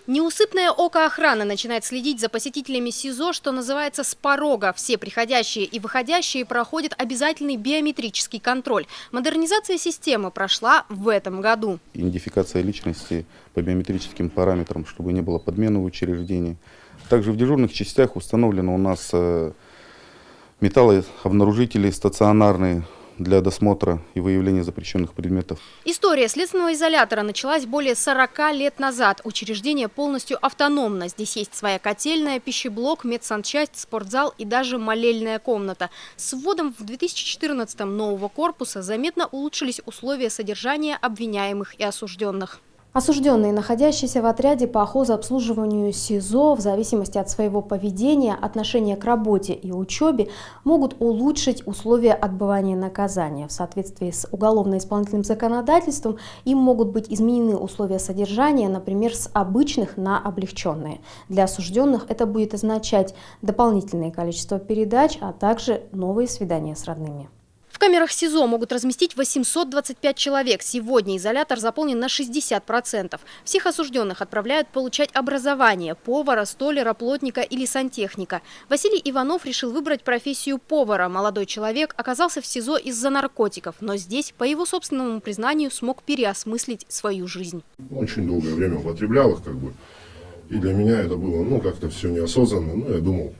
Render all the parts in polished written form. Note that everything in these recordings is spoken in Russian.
Неусыпное око охраны начинает следить за посетителями СИЗО, что называется, с порога. Все приходящие и выходящие проходят обязательный биометрический контроль. Модернизация системы прошла в этом году. Идентификация личности по биометрическим параметрам, чтобы не было подмены в учреждении. Также в дежурных частях установлены у нас металлообнаружители стационарные для досмотра и выявления запрещенных предметов. История следственного изолятора началась более 40 лет назад. Учреждение полностью автономно. Здесь есть своя котельная, пищеблок, медсанчасть, спортзал и даже молельная комната. С вводом в 2014-м нового корпуса заметно улучшились условия содержания обвиняемых и осужденных. Осужденные, находящиеся в отряде по хозобслуживанию СИЗО, в зависимости от своего поведения, отношения к работе и учебе, могут улучшить условия отбывания наказания. В соответствии с уголовно-исполнительным законодательством им могут быть изменены условия содержания, например, с обычных на облегченные. Для осужденных это будет означать дополнительное количество передач, а также новые свидания с родными. В камерах СИЗО могут разместить 825 человек. Сегодня изолятор заполнен на 60%. Всех осужденных отправляют получать образование – повара, столяра, плотника или сантехника. Василий Иванов решил выбрать профессию повара. Молодой человек оказался в СИЗО из-за наркотиков, но здесь, по его собственному признанию, смог переосмыслить свою жизнь. Очень долгое время употреблял их, и для меня это было, как-то все неосознанно. Я думал,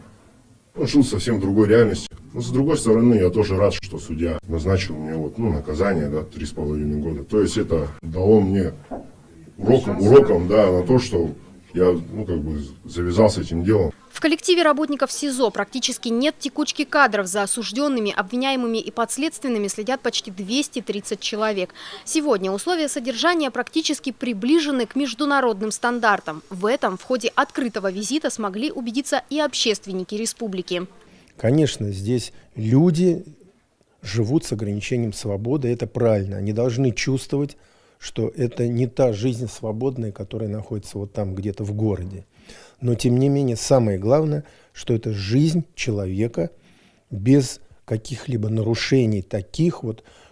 он жил совсем в другой реальности. Но с другой стороны, я тоже рад, что судья назначил мне наказание 3,5 года. То есть это дало мне уроком на то, что я завязал с этим делом. В коллективе работников СИЗО практически нет текучки кадров. За осужденными, обвиняемыми и подследственными следят почти 230 человек. Сегодня условия содержания практически приближены к международным стандартам. В этом в ходе открытого визита смогли убедиться и общественники республики. Конечно, здесь люди живут с ограничением свободы, это правильно. Они должны чувствовать, что это не та жизнь свободная, которая находится вот там где-то в городе. Но тем не менее, самое главное, что это жизнь человека без каких-либо нарушений таких,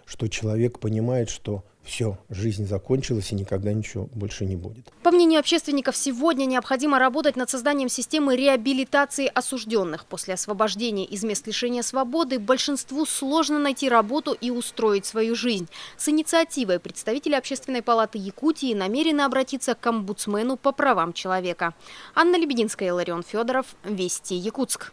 что человек понимает, что все, жизнь закончилась и никогда ничего больше не будет. По мнению общественников, сегодня необходимо работать над созданием системы реабилитации осужденных. После освобождения из мест лишения свободы большинству сложно найти работу и устроить свою жизнь. С инициативой представители Общественной палаты Якутии намерены обратиться к омбудсмену по правам человека. Анна Лебединская, Иларион Федоров, Вести, Якутск.